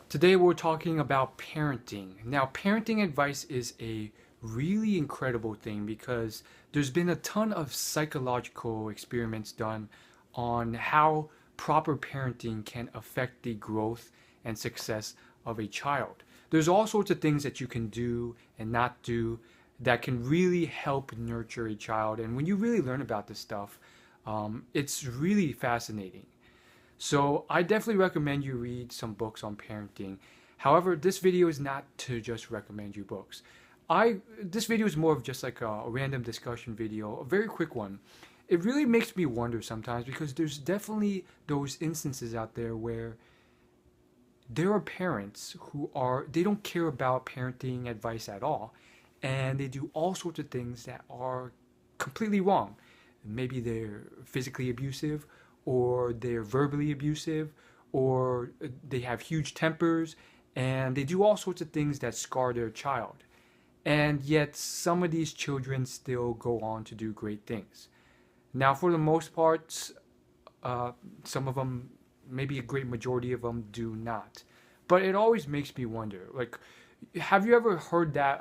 Today we're talking about parenting. Now, parenting advice is a really incredible thing because there's been a ton of psychological experiments done on how proper parenting can affect the growth and success of a child. There's all sorts of things that you can do and not do that can really help nurture a child. And when you really learn about this stuff, it's really fascinating. So I definitely recommend you read some books on parenting. However, this video is not to just recommend you books. This video is more of just like a random discussion video, a very quick one. It really makes me wonder sometimes because there's definitely those instances out there where there are parents who they don't care about parenting advice at all, and they do all sorts of things that are completely wrong. Maybe they're physically abusive, or they're verbally abusive, or they have huge tempers, and they do all sorts of things that scar their child. And yet, some of these children still go on to do great things. Now, for the most part, some of them, maybe a great majority of them, do not. But it always makes me wonder. Like, have you ever heard that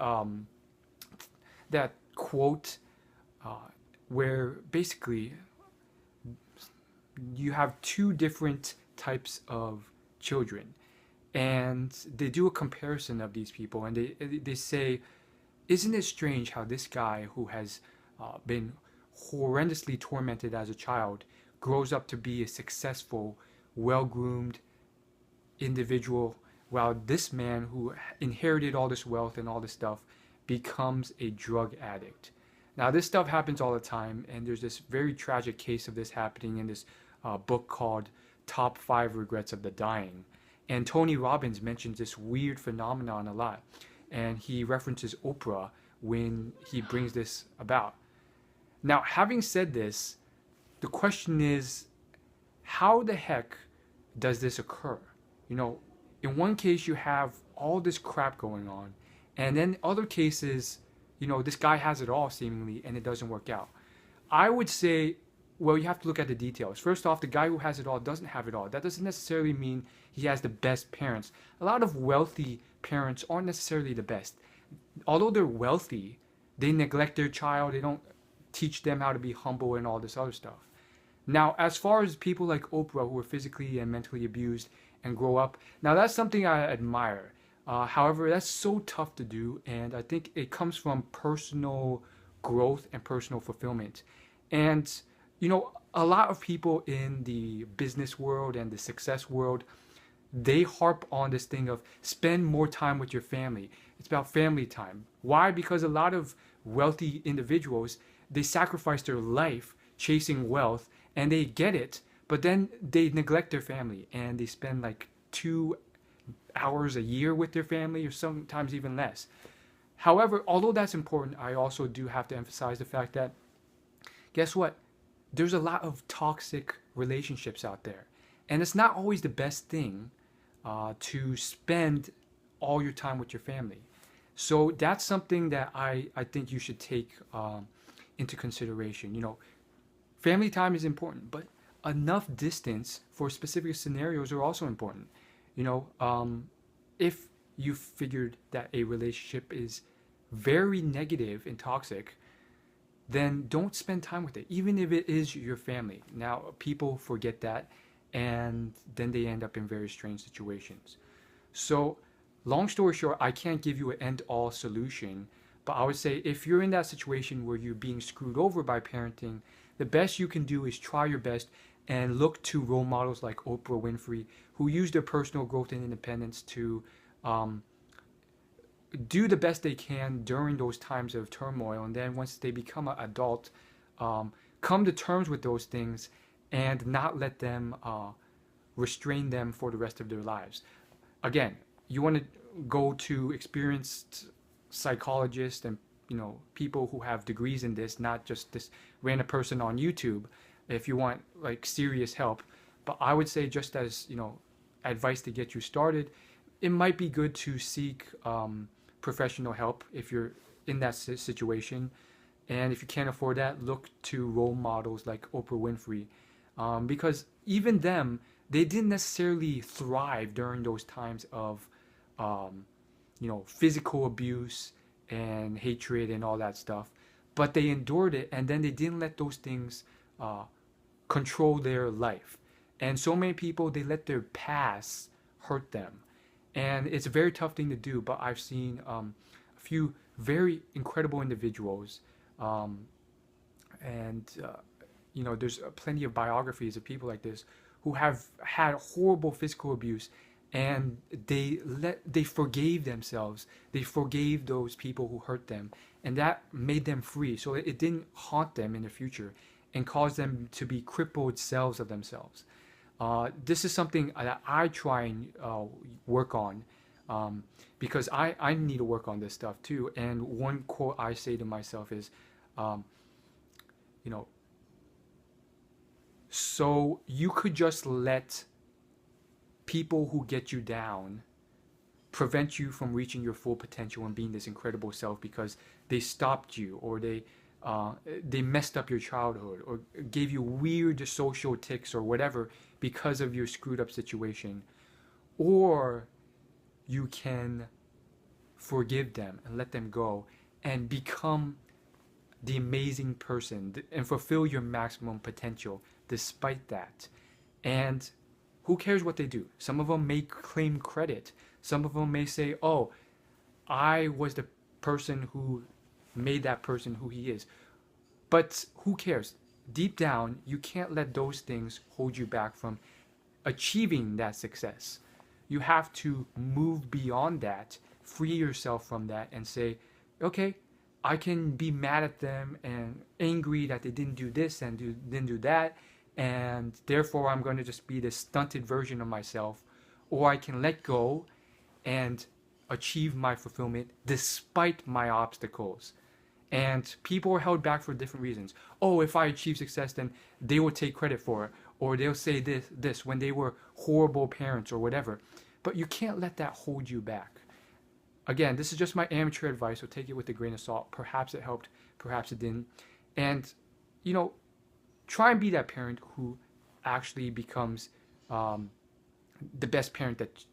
quote where basically you have two different types of children, and they do a comparison of these people, and they say, isn't it strange how this guy who has been horrendously tormented as a child grows up to be a successful, well-groomed individual, while this man who inherited all this wealth and all this stuff becomes a drug addict. Now, this stuff happens all the time, and there's this very tragic case of this happening in this book called Top 5 Regrets of the Dying. And Tony Robbins mentions this weird phenomenon a lot, and he references Oprah when he brings this about. Now, having said this, the question is, how the heck does this occur? In one case you have all this crap going on, and then other cases, this guy has it all seemingly, and it doesn't work out. I would say, well, you have to look at the details. First off, the guy who has it all doesn't have it all. That doesn't necessarily mean he has the best parents. A lot of wealthy parents aren't necessarily the best. Although they're wealthy, they neglect their child. They don't teach them how to be humble and all this other stuff. Now, as far as people like Oprah who are physically and mentally abused and grow up, now that's something I admire. However, that's so tough to do, and I think it comes from personal growth and personal fulfillment. And, a lot of people in the business world and the success world, they harp on this thing of spend more time with your family. It's about family time. Why? Because a lot of wealthy individuals, they sacrifice their life chasing wealth, and they get it, but then they neglect their family, and they spend like 2 hours a year with their family, or sometimes even less. However, although that's important, I also do have to emphasize the fact that, guess what? There's a lot of toxic relationships out there. And it's not always the best thing to spend all your time with your family. So that's something that I think you should take into consideration. Family time is important, but enough distance for specific scenarios are also important. If you figured that a relationship is very negative and toxic, then don't spend time with it, even if it is your family. Now, people forget that, and then they end up in very strange situations. So, long story short, I can't give you an end-all solution, but I would say if you're in that situation where you're being screwed over by parenting, the best you can do is try your best and look to role models like Oprah Winfrey, who use their personal growth and independence to do the best they can during those times of turmoil. And then once they become an adult, come to terms with those things and not let them restrain them for the rest of their lives. Again, you want to go to experienced psychologists and people who have degrees in this, not just this random person on YouTube, if you want like serious help. But I would say, just as advice to get you started, it might be good to seek professional help if you're in that situation. And if you can't afford that, look to role models like Oprah Winfrey, because even them, they didn't necessarily thrive during those times of physical abuse and hatred and all that stuff, but they endured it, and then they didn't let those things uh, control their life. And so many people, they let their past hurt them, and it's a very tough thing to do. But I've seen a few very incredible individuals, um, and there's plenty of biographies of people like this who have had horrible physical abuse, and they forgave themselves. They forgave those people who hurt them, and that made them free. So it didn't haunt them in the future and cause them to be crippled selves of themselves. This is something that I try and work on, because I need to work on this stuff too. And one quote I say to myself is, um, you know, so you could just let people who get you down prevent you from reaching your full potential and being this incredible self because they stopped you, or they messed up your childhood, or gave you weird social tics or whatever because of your screwed up situation. Or you can forgive them and let them go and become the amazing person and fulfill your maximum potential despite that. And who cares what they do? Some of them may claim credit. Some of them may say, oh, I was the person who made that person who he is. But who cares? Deep down, you can't let those things hold you back from achieving that success. You have to move beyond that, free yourself from that, and say, okay, I can be mad at them and angry that they didn't do this and didn't do that, and therefore I'm going to just be this stunted version of myself. Or I can let go and achieve my fulfillment despite my obstacles. And people are held back for different reasons. Oh, if I achieve success, then they will take credit for it, or they'll say this when they were horrible parents or whatever. But you can't let that hold you back. Again, this is just my amateur advice, so take it with a grain of salt. Perhaps it helped, perhaps it didn't. And, try and be that parent who actually becomes the best parent that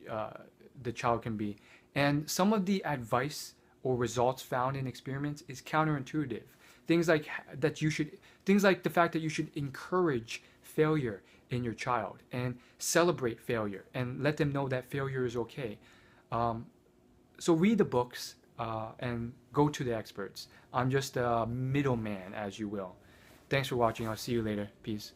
the child can be. And some of the advice or results found in experiments is counterintuitive. Things like the fact that you should encourage failure in your child and celebrate failure and let them know that failure is okay. So read the books and go to the experts. I'm just a middleman, as you will. Thanks for watching. I'll see you later. Peace.